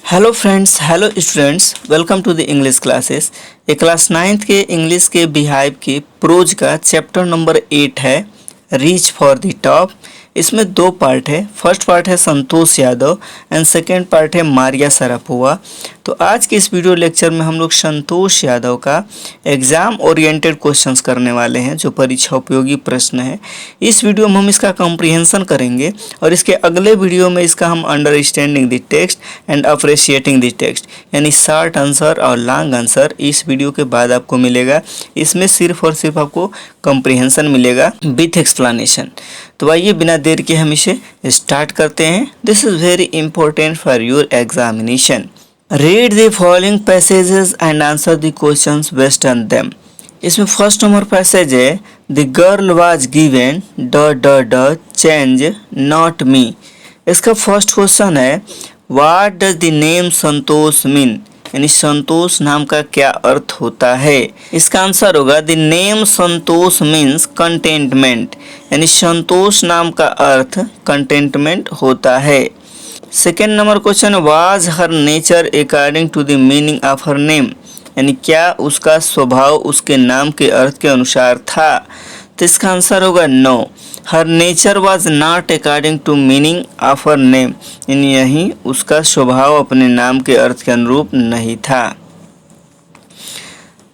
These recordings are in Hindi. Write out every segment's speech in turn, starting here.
Hello friends, hello students, welcome to the English classes. ये क्लास 9th के इंग्लिश के बिहाइव के प्रोज का चैप्टर नंबर 8 है, रीच फॉर द टॉप। इसमें दो पार्ट है। फर्स्ट पार्ट है Santosh Yadav and second part है मारिया सरापोवा। तो आज के इस वीडियो लेक्चर में हम लोग संतोष यादव का एग्ज़ाम ओरिएंटेड क्वेश्चंस करने वाले हैं, जो परीक्षा उपयोगी प्रश्न है। इस वीडियो में हम इसका कॉम्प्रिहेंशन करेंगे और इसके अगले वीडियो में इसका हम understanding the text and appreciating the text यानी शॉर्ट आंसर और लॉन्ग आंसर इस वीडियो के बाद आपको मिलेगा। इसमें सिर्फ और सिर्फ आपको कॉम्प्रिहेंशन मिलेगा विथ एक्सप्लेनेशन। तो आइए बिना देर के हम इसे स्टार्ट करते हैं। This is very important for your examination. Read the following passages and answer the questions based on them. इसमें फर्स्ट नंबर पैसेज है, द गर्ल वाज गिवन ड चेंज नॉट मी। इसका फर्स्ट क्वेश्चन है, what does the name Santosh mean, यानी संतोष नाम का क्या अर्थ होता है। इसका आंसर होगा the name Santosh means contentment, यानी संतोष नाम का अर्थ कंटेंटमेंट होता है। Second number question, was her nature according to the meaning of her name, यानी क्या उसका स्वभाव उसके नाम के अर्थ के अनुसार था। तो इसका आंसर होगा no, her nature was not according to meaning of her name, यानी यही उसका स्वभाव अपने नाम के अर्थ के अनुरूप नहीं था।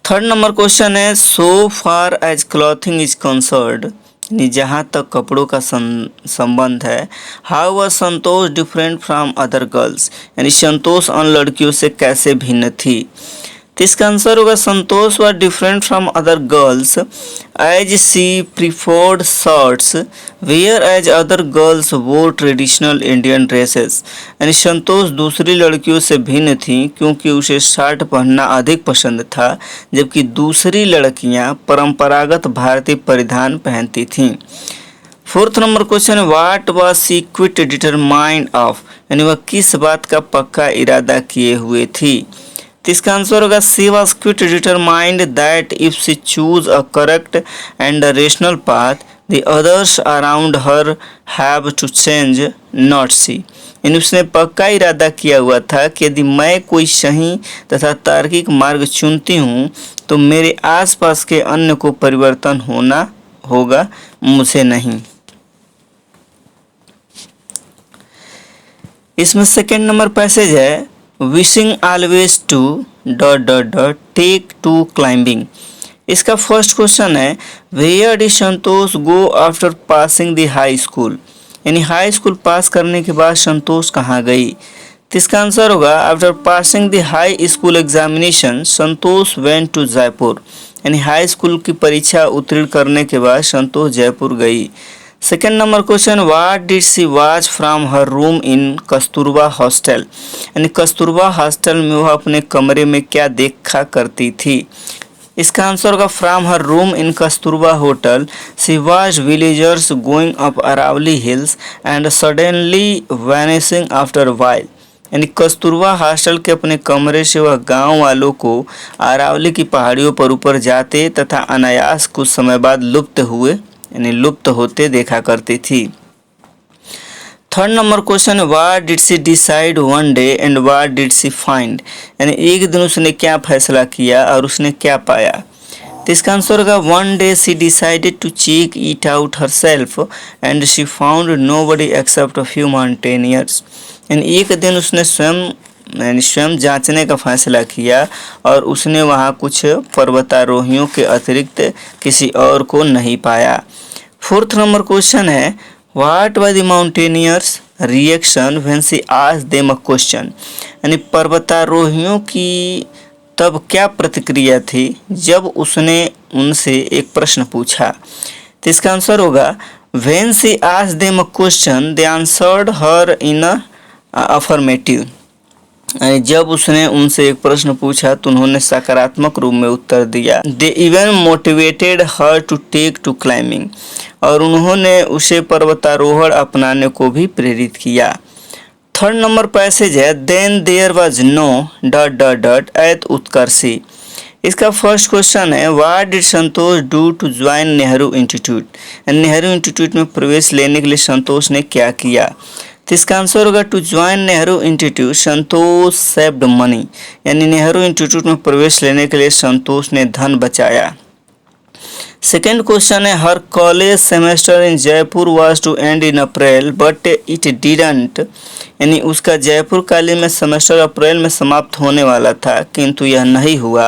थर्ड नंबर क्वेश्चन है, so far as clothing is concerned, यानी जहाँ तक कपड़ों का संबंध है, how was Santosh different from other girls, यानी संतोष अन्य लड़कियों से कैसे भिन्न थी। तो इसका आंसर होगा Santosh was different from other girls as she preferred shirts whereas other girls wore traditional Indian dresses, यानी संतोष दूसरी लड़कियों से भिन्न थी क्योंकि उसे शर्ट पहनना अधिक पसंद था, जबकि दूसरी लड़कियां परंपरागत भारतीय परिधान पहनती थीं। Fourth number question, what was she quit determined of, यानी वह किस बात का पक्का इरादा किए हुए थी। तो इसका आंसर होगा she was quite determined that if she choose a correct and a rational path the others around her have to change not she, यानी उसने पक्का इरादा किया हुआ था कि यदि मैं कोई सही तथा तार्किक मार्ग चुनती हूँ तो मेरे आसपास के अन्य को परिवर्तन होना होगा, मुझे नहीं। इसमें सेकेंड नंबर पैसेज है, wishing always to take to climbing. इसका फर्स्ट क्वेश्चन है, where did Santosh go after passing the high school, यानी हाई स्कूल पास करने के बाद संतोष कहाँ गई। तो इसका आंसर होगा after passing the high school examination Santosh went to Jaipur, यानी हाई स्कूल की परीक्षा उत्तीर्ण करने के बाद संतोष जयपुर गई। Second number question, what did she watch from her room in Kasturba hostel, यानी कस्तूरबा हॉस्टल में वह अपने कमरे में क्या देखा करती थी। इसका आंसर होगा from her room in Kasturba hotel she watch villagers going up Aravalli hills and suddenly vanishing after while, यानी कस्तूरबा हॉस्टल के अपने कमरे से वह गांव वालों को अरावली की पहाड़ियों पर ऊपर जाते तथा अनायास कुछ समय बाद लुप्त होते देखा करती थी। Third number question, what did she decide one day and what did she find, यानी एक दिन उसने क्या फैसला किया और उसने क्या पाया। तो इसका आंसर होगा one day she decided to check it out herself and she found nobody except a few mountaineers, यानी एक दिन उसने स्वयं जांचने का फैसला किया और उसने वहाँ कुछ पर्वतारोहियों के अतिरिक्त किसी और को नहीं पाया। फोर्थ नंबर क्वेश्चन है, what was the mountaineers reaction when she asked them a question, यानी पर्वतारोहियों की तब क्या प्रतिक्रिया थी जब उसने उनसे एक प्रश्न पूछा। तो इसका आंसर होगा when she asked them a question they answered her in affirmative, यानी जब उसने उनसे एक प्रश्न पूछा तो उन्होंने सकारात्मक रूप में उत्तर दिया। They even motivated her to take to climbing, और उन्होंने उसे पर्वतारोहण अपनाने को भी प्रेरित किया। थर्ड नंबर पैसेज है, then there was no at Uttarkashi. इसका फर्स्ट क्वेश्चन है, what did Santosh do to join Nehru Institute, Nehru Institute में प्रवेश लेने के लिए संतोष ने क्या किया। तो इसका आंसर होगा to join Nehru institute Santosh saved money, यानी नेहरू इंस्टीट्यूट में प्रवेश लेने के लिए संतोष ने धन बचाया। सेकेंड क्वेश्चन है her college semester in Jaipur was to end in April but it didn't, यानी उसका जयपुर कॉलेज में सेमेस्टर अप्रैल में समाप्त होने वाला था किंतु यह नहीं हुआ।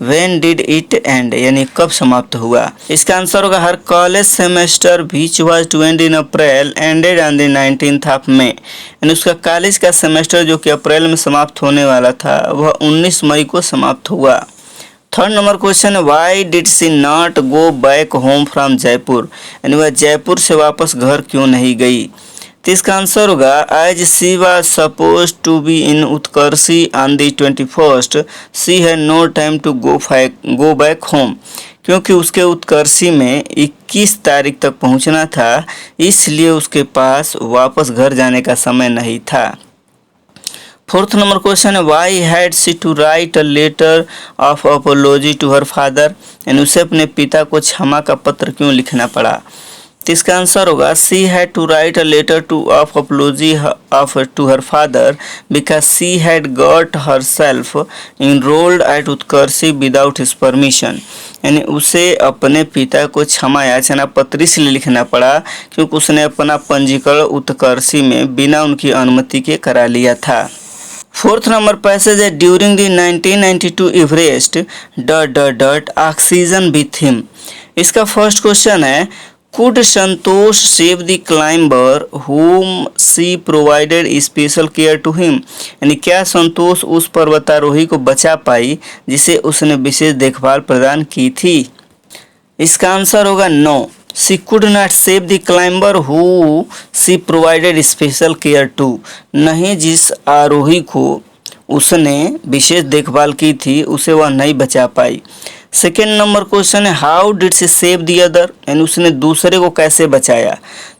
व्हेन डिड इट एंड, यानी कब समाप्त हुआ। इसका आंसर होगा her college semester which was to end in April ended on the 19th of May, यानी उसका कॉलेज का सेमेस्टर जो कि अप्रैल में समाप्त होने वाला था वह 19 मई को समाप्त हुआ। थर्ड नंबर क्वेश्चन है why did she not go back home from Jaipur, यानी वह जयपुर से वापस घर क्यों नहीं गई। तो इसका आंसर होगा as she was suppose to be in Uttarkashi on the 21st she had no time to go back home, क्योंकि उसके उत्कर्षी में 21 तारीख तक पहुंचना था, इसलिए उसके पास वापस घर जाने का समय नहीं था। फोर्थ नंबर क्वेश्चन है why had she to write a letter of apology to her father, यानी उसे अपने पिता को क्षमा का पत्र क्यों लिखना पड़ा। तो इसका आंसर होगा she had to write a letter to of apology of to her father because she had got herself enrolled at Uttarkashi without his permission, यानी उसे अपने पिता को क्षमा याचना पत्र इसलिए लिखना पड़ा क्योंकि उसने अपना पंजीकरण उत्कर्षी में बिना उनकी अनुमति के करा लिया था। फोर्थ नंबर पैसेज है during the 1992 Everest oxygen with him. इसका फर्स्ट क्वेश्चन है could Santosh save the climber whom she provided special care to him, यानी क्या संतोष उस पर्वतारोही को बचा पाई जिसे उसने विशेष देखभाल प्रदान की थी। इसका आंसर होगा no, she could not save the climber who she provided special care to, नहीं जिस आरोही को उसने विशेष देखभाल की थी उसे वह नहीं बचा पाई। सेकेंड नंबर क्वेश्चन है how did she save the other, यानी उसने दूसरे को कैसे बचाया।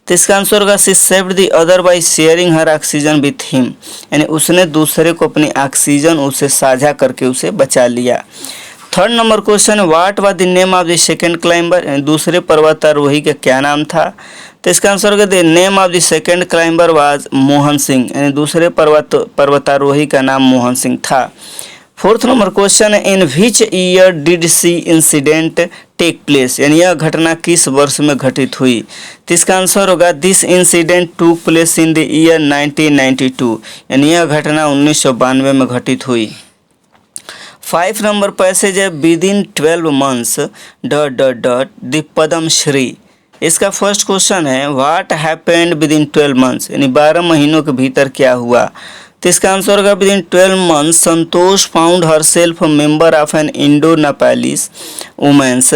तो इसका आंसर होगा she saved the other by sharing her oxygen with him, यानी उसने दूसरे को अपनी ऑक्सीजन उसे साझा करके उसे बचा लिया। Third number question what was the name of the second climber, यानी दूसरे पर्वतारोही का क्या नाम था। तो इसका आंसर होगा the name of the second climber was Mohan Singh, यानी दूसरे पर्वतारोही का नाम मोहन सिंह था। फोर्थ नंबर क्वेश्चन है in which year did she incident take place, यानी यह घटना किस वर्ष में घटित हुई। तो इसका आंसर होगा दिस इंसिडेंट टूक प्लेस इन द ईयर 1992, यानी यह घटना 1992 में घटित हुई। 5 नंबर पैसेज है with in 12 months the Padma Shri. इसका फर्स्ट क्वेश्चन है what happened with in 12 months, यानी 12 महीनों के भीतर क्या हुआ। तो इसका आंसर होगा within 12 months Santosh found herself member of an Indo Nepalese women's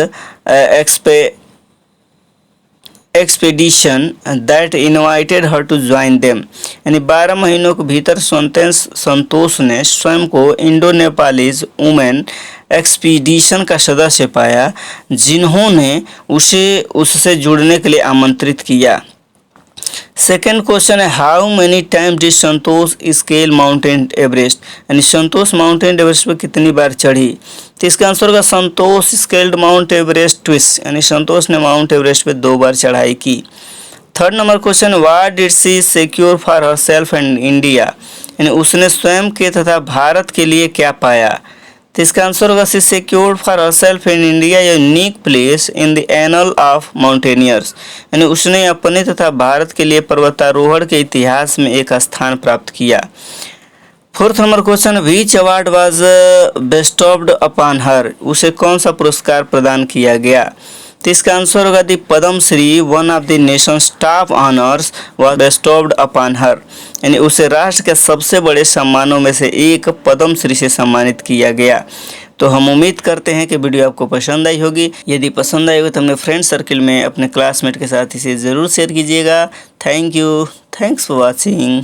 expedition that invited her to join them, यानी 12 महीनों के भीतर संतोष ने स्वयं को इंडो नेपालीज वुमेन एक्सपीडिशन का सदस्य पाया जिन्होंने उसे उससे जुड़ने के लिए आमंत्रित किया। सेकेंड क्वेश्चन है how many time did Santosh scale mountain Everest, यानी संतोष माउंटेन एवरेस्ट पर कितनी बार चढ़ी। तो इसका आंसर होगा संतोष स्केल्ड माउंट एवरेस्ट ट्विस, यानी संतोष ने माउंट एवरेस्ट पे 2 बार चढ़ाई की। Third number question what did she secure for herself and India, यानी उसने स्वयं के तथा भारत के लिए क्या पाया। तो इसका आंसर होगा she secured for herself in India unique place in the annal of mountaineers, यानी उसने अपने तथा भारत के लिए पर्वतारोहण के इतिहास में एक स्थान प्राप्त किया। Fourth number question which award was bestowed upon her, उसे कौन सा पुरस्कार प्रदान किया गया। तो इसका आंसर होगा the Padma Shri one of the nation's top honours was bestowed upon her, यानी उसे राष्ट्र के सबसे बड़े सम्मानों में से एक पद्म श्री से सम्मानित किया गया। तो हम उम्मीद करते हैं कि वीडियो आपको पसंद आई होगी। यदि पसंद आई हो तो अपने फ्रेंड सर्किल में अपने क्लासमेट के साथ इसे ज़रूर शेयर कीजिएगा। Thank you, thanks for watching.